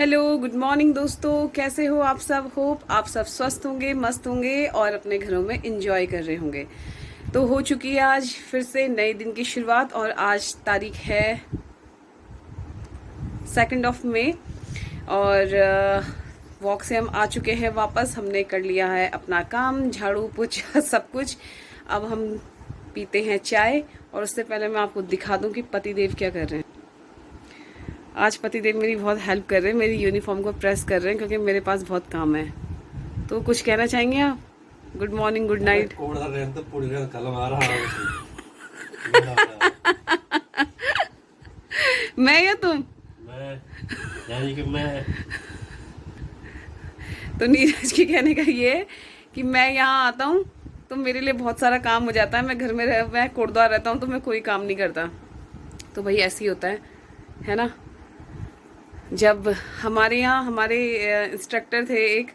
Hello, good morning दोस्तों। कैसे हो आप सब? होप आप सब स्वस्थ होंगे, मस्त होंगे और अपने घरों में एंजॉय कर रहे होंगे। तो हो चुकी है आज फिर से नए दिन की शुरुआत और आज तारीख है 2 मई और वॉक से हम आ चुके हैं वापस। हमने कर लिया है अपना काम, झाड़ू पोछा सब कुछ। अब हम पीते हैं चाय और उससे पहले मैं आपको दिखा दूं कि पतिदेव क्या कर रहे हैं। आज पतिदेव मेरी बहुत हेल्प कर रहे हैं, मेरी यूनिफॉर्म को प्रेस कर रहे हैं क्योंकि मेरे पास बहुत काम है। तो कुछ कहना चाहेंगे आप? Good morning, good night. मैं या तुम? यानी कि मैं तो नीरज के कहने का ये है कि मैं यहाँ आता हूँ तो मेरे लिए बहुत सारा काम हो जाता है। मैं घर में मैं कोटद्वार रहता हूँ तो मैं कोई काम नहीं करता। तो भाई ऐसे ही होता है ना। जब हमारे यहाँ हमारे इंस्ट्रक्टर थे एक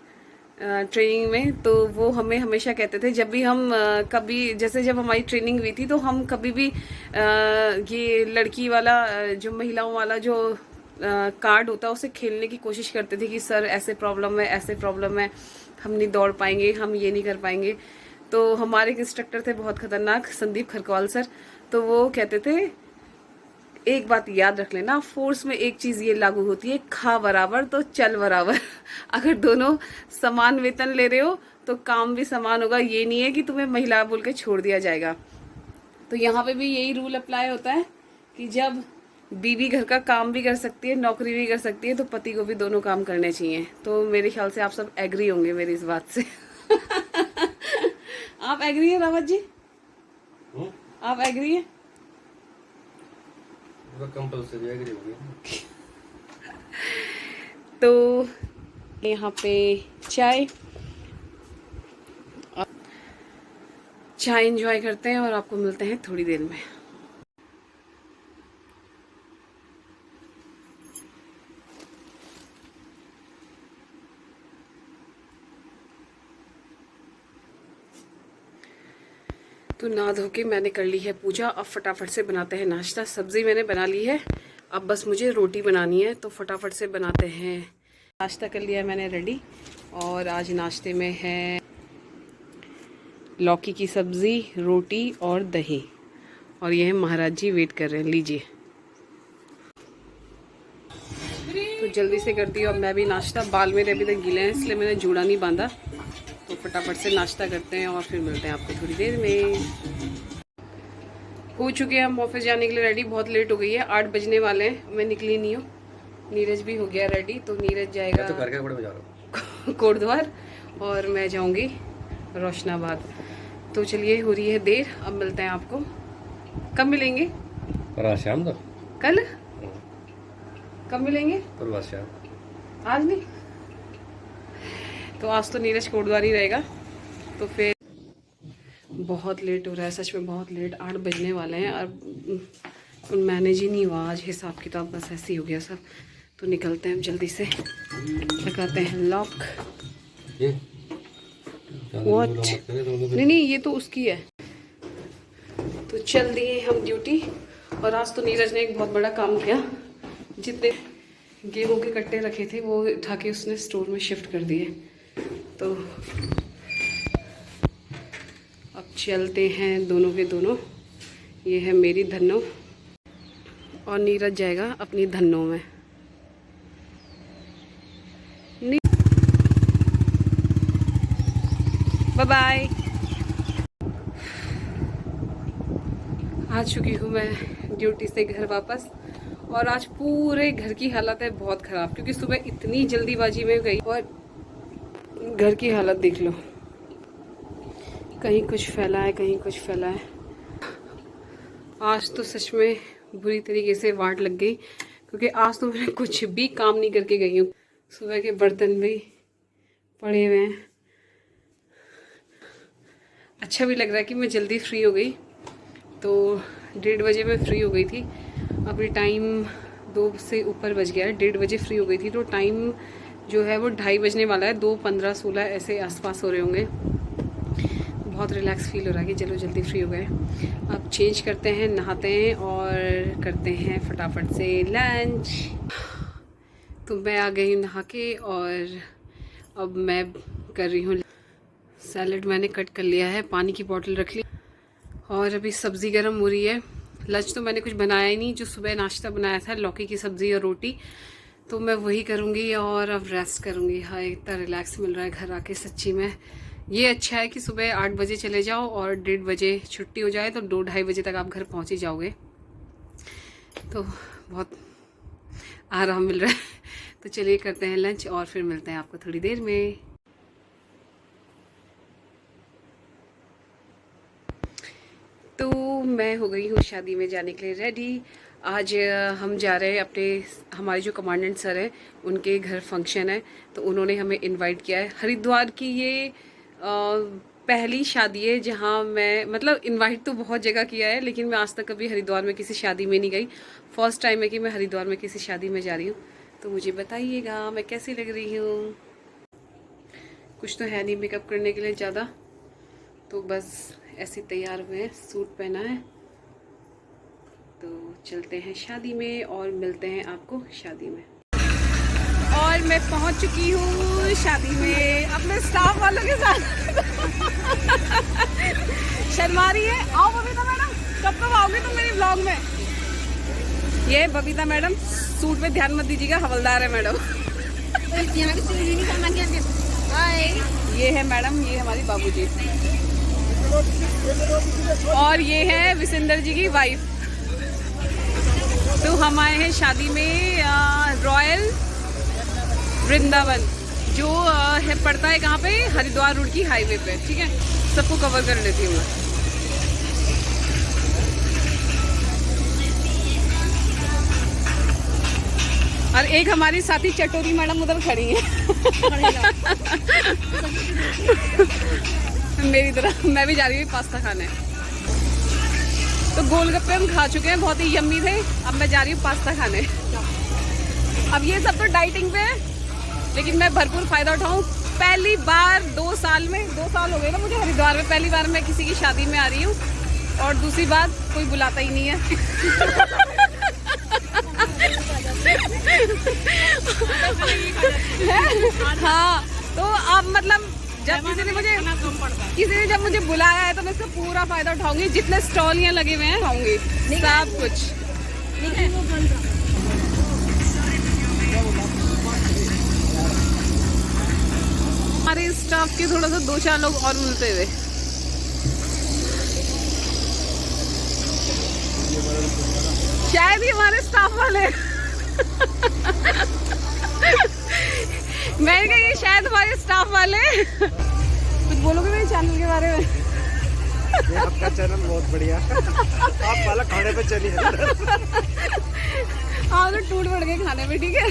ट्रेनिंग में, तो वो हमें हमेशा कहते थे जब भी हम कभी जैसे जब हमारी ट्रेनिंग हुई थी तो हम कभी भी ये लड़की वाला जो महिलाओं वाला जो कार्ड होता है उसे खेलने की कोशिश करते थे कि सर ऐसे प्रॉब्लम है, ऐसे प्रॉब्लम है, हम नहीं दौड़ पाएंगे, हम ये नहीं कर पाएंगे। तो हमारे एक इंस्ट्रक्टर थे बहुत खतरनाक, संदीप खरकवाल सर। तो वो कहते थे एक बात याद रख लेना, फोर्स में एक चीज ये लागू होती है, खा बराबर तो चल बराबर। अगर दोनों समान वेतन ले रहे हो तो काम भी समान होगा। ये नहीं है कि तुम्हें महिला बोल के छोड़ दिया जाएगा। तो यहाँ पे भी यही रूल अप्लाई होता है कि जब बीवी घर का काम भी कर सकती है, नौकरी भी कर सकती है, तो पति को भी दोनों काम करने चाहिए। तो मेरे ख्याल से आप सब एग्री होंगे मेरी इस बात से। आप एग्री है रावत जी? आप एग्री है? कंपल्सरी एग्री हो गई। तो यहाँ पे चाय एंजॉय करते हैं और आपको मिलते हैं थोड़ी देर में। तो नहा धो के मैंने कर ली है पूजा। अब फटाफट से बनाते हैं नाश्ता। सब्जी मैंने बना ली है, अब बस मुझे रोटी बनानी है, तो फटाफट से बनाते हैं। नाश्ता कर लिया मैंने रेडी और आज नाश्ते में है लौकी की सब्ज़ी, रोटी और दही। और ये है महाराज जी वेट कर रहे हैं, लीजिए। तो जल्दी से कर दिया और मैं भी नाश्ता। बाल मेरे अभी तक गीले हैं इसलिए मैंने जूड़ा नहीं बांधा। तो फटाफट से नाश्ता करते हैं और फिर मिलते हैं आपको थोड़ी देर में। हो चुके हैं हम ऑफिस जाने के लिए रेडी। बहुत लेट हो गई है, 8 बजने वाले हैं, मैं निकली नहीं हूँ। नीरज भी हो गया रेडी, तो नीरज जाएगा तो कोटद्वार और मैं जाऊंगी रोशनाबाद। तो चलिए, हो रही है देर, अब मिलते हैं आपको। कब मिलेंगे? शाम को। कल? कब मिलेंगे? आज नहीं। तो आज तो नीरज कोटद्वार ही रहेगा। तो फिर बहुत लेट हो रहा है, सच में बहुत लेट, 8 बजने वाले हैं और मैनेज ही नहीं हुआ आज हिसाब किताब, बस ऐसे ही हो गया सब। तो निकलते हैं हम जल्दी से, लगाते हैं लॉक। वॉट? नहीं, ये तो उसकी है। तो चल दिए हम ड्यूटी। और आज तो नीरज ने एक बहुत बड़ा काम किया। जितने गेहूं के कट्टे रखे थे वो उठा के उसने स्टोर में शिफ्ट कर दिए। तो अब चलते हैं दोनों के दोनों। ये है मेरी धन्नो और नीरज जाएगा अपनी धन्नो में। Bye bye. आ चुकी हूँ मैं ड्यूटी से घर वापस। और आज पूरे घर की हालत है बहुत ख़राब, क्योंकि सुबह इतनी जल्दीबाजी में गई और घर की हालत देख लो, कहीं कुछ फैला है, कहीं कुछ फैला है। आज तो सच में बुरी तरीके से वाट लग गई, क्योंकि आज तो मैंने कुछ भी काम नहीं करके गई हूँ। सुबह के बर्तन भी पड़े हुए हैं। अच्छा भी लग रहा है कि मैं जल्दी फ्री हो गई। तो 1:30 बजे मैं फ्री हो गई थी। अभी टाइम 2 से ऊपर बज गया है। 1:30 बजे फ्री हो गई थी, तो टाइम जो है वो 2:30 बजने वाला है। 2:15-16 ऐसे आसपास हो रहे होंगे। बहुत रिलैक्स फील हो रहा है कि चलो जल्दी फ्री हो गए। अब चेंज करते हैं, नहाते हैं और करते हैं फटाफट से लंच। तो मैं आ गई नहा के और अब मैं कर रही हूँ सैलड। मैंने कट कर लिया है, पानी की बोतल रख ली और अभी सब्ज़ी गर्म हो रही है। लंच तो मैंने कुछ बनाया ही नहीं, जो सुबह नाश्ता बनाया था लौकी की सब्ज़ी और रोटी, तो मैं वही करूँगी और अब रेस्ट करूँगी। हाँ, इतना रिलैक्स मिल रहा है घर आके सच्ची में। ये अच्छा है कि सुबह 8 बजे चले जाओ और 1:30 बजे छुट्टी हो जाए तो 2-2:30 बजे तक आप घर पहुँच ही जाओगे, तो बहुत आराम मिल रहा है। तो चलिए करते हैं लंच और फिर मिलते हैं आपको थोड़ी देर में। तो मैं हो गई हूँ शादी में जाने के लिए रेडी। आज हम जा रहे हैं हमारे जो कमांडेंट सर हैं उनके घर फंक्शन है, तो उन्होंने हमें इनवाइट किया है। हरिद्वार की ये पहली शादी है जहाँ मैं, मतलब इनवाइट तो बहुत जगह किया है लेकिन मैं आज तक कभी हरिद्वार में किसी शादी में नहीं गई। फर्स्ट टाइम है कि मैं हरिद्वार में किसी शादी में जा रही हूँ। तो मुझे बताइएगा मैं कैसी लग रही हूँ। कुछ तो है नहीं मेकअप करने के लिए ज़्यादा, तो बस ऐसे तैयार हुए हैं, सूट पहना है। तो चलते हैं शादी में और मिलते हैं आपको शादी में। और मैं पहुंच चुकी हूँ शादी में अपने स्टाफ वालों के साथ। शर्मा रही है। आओ बबीता मैडम, कब आओगे तुम मेरी व्लॉग में? ये बबीता मैडम, सूट पे ध्यान मत दीजिएगा, हवलदार है मैडम। ये है मैडम, ये हमारी बाबूजी, और ये है विसिंदर जी की वाइफ। तो हम आए हैं शादी में रॉयल वृंदावन, जो है पड़ता है कहाँ पे, हरिद्वार रोड की हाईवे पे। ठीक है, सबको कवर कर लेती हूँ मैं। और एक हमारी साथी चटोरी मैडम उधर खड़ी है मेरी तरह। मैं भी जा रही हूँ पास्ता खाने। तो गोलगप्पे हम खा चुके हैं, बहुत ही यम्मी थे। अब मैं जा रही हूँ पास्ता खाने। अब ये सब तो डाइटिंग पे है, लेकिन मैं भरपूर फ़ायदा उठाऊँ। पहली बार 2 साल में, 2 साल हो गए ना मुझे हरिद्वार में, पहली बार मैं किसी की शादी में आ रही हूँ। और दूसरी बात, कोई बुलाता ही नहीं है। हाँ, तो अब मतलब जब किसी ने जब मुझे बुलाया है तो मैं इसका पूरा फायदा उठाऊंगी। जितने स्टॉल यहाँ लगे हुए हैं खाऊंगी सब कुछ। हमारे स्टाफ के थोड़ा सा 2-4 लोग और मिलते हुए। शायद ही हमारे स्टाफ वाले मैंने कहा ये शायद हमारे स्टाफ वाले। कुछ बोलोगे मेरे चैनल के बारे में? ये आपका चैनल बहुत बढ़िया। आप वाला खाने पे चलिए। हाँ, तो टूट पड़ गए खाने में। ठीक है,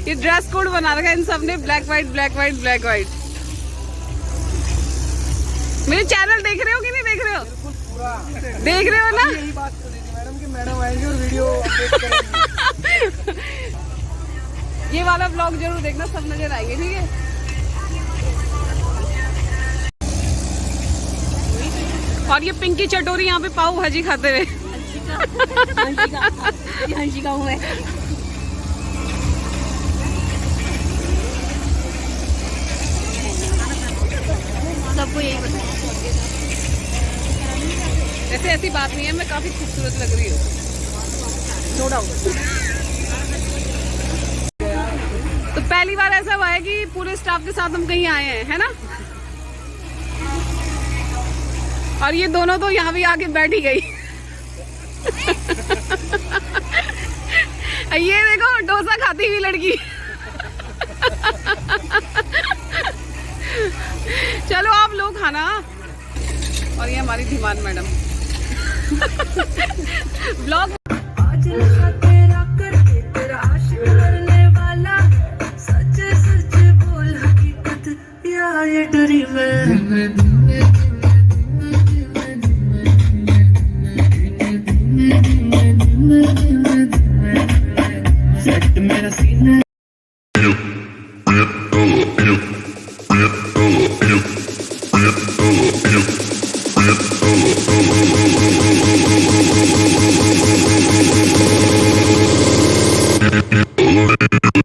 ये ड्रेस कोड बना रखा है इन सब ने, black white black white black white. मेरे चैनल देख रहे हो कि नहीं देख रहे हो? देख रहे हो ना? यही बात करेंगे मैडम कि मैडम आएंगे और वीडियो अपडेट करेंगे। ये वाला ब्लॉग जरूर देखना, सब नजर आएंगे। ठीक है, और ये पिंकी चटोरी यहाँ पे पाव भाजी खाते हुए। हंसी का हूँ मैं। सबको यही बता। वैसे ऐसी बात नहीं है, मैं काफी खूबसूरत लग रही हूँ, नो डाउट। तो पहली बार ऐसा हुआ है कि पूरे स्टाफ के साथ हम कहीं आए हैं, है ना? और ये दोनों तो यहाँ भी आके बैठी गई। ये देखो डोसा खाती हुई लड़की। चलो आप लोग खाना। और ये हमारी धीमान मैडम। ब्लॉग सच सच बोल हकीकत यार ये डरी मेरा सीना तो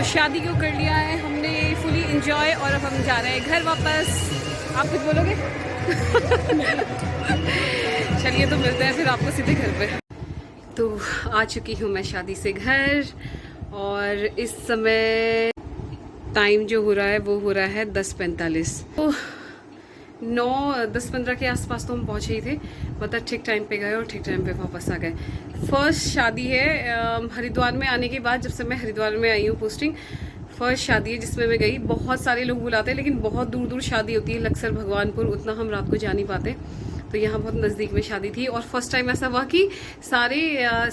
शादी को कर लिया है हमने फुली एंजॉय और अब हम जा रहे हैं घर वापस। आप कुछ बोलोगे? चलिए तो मिलते हैं फिर आपको सीधे घर पे। तो आ चुकी हूँ मैं शादी से घर और इस समय टाइम जो हो रहा है वो हो रहा है 10:45। तो 9:10-15 के आसपास तो हम पहुँचे ही थे, मतलब ठीक टाइम पे गए और ठीक टाइम पे वापस आ गए। फर्स्ट शादी है हरिद्वार में आने के बाद, जब से मैं हरिद्वार में आई हूँ पोस्टिंग, फर्स्ट शादी है जिसमें मैं गई। बहुत सारे लोग बुलाते हैं लेकिन बहुत दूर दूर शादी होती है, लक्सर भगवानपुर, उतना हम रात को जा नहीं पाते। तो यहाँ बहुत नज़दीक में शादी थी और फर्स्ट टाइम ऐसा हुआ कि सारे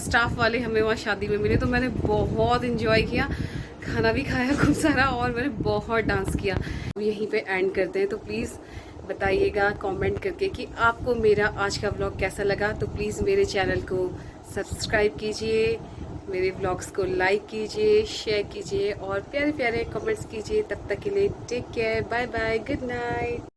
स्टाफ वाले हमें वहाँ शादी में मिले। तो मैंने बहुत इन्जॉय किया, खाना भी खाया खूब सारा और मैंने बहुत डांस किया। अब यहीं पे एंड करते हैं। तो प्लीज़ बताइएगा कमेंट करके कि आपको मेरा आज का व्लॉग कैसा लगा। तो प्लीज़ मेरे चैनल को सब्सक्राइब कीजिए, मेरे व्लॉग्स को लाइक कीजिए, शेयर कीजिए और प्यारे प्यारे कमेंट्स कीजिए। तब तक के लिए take care, bye bye, good night.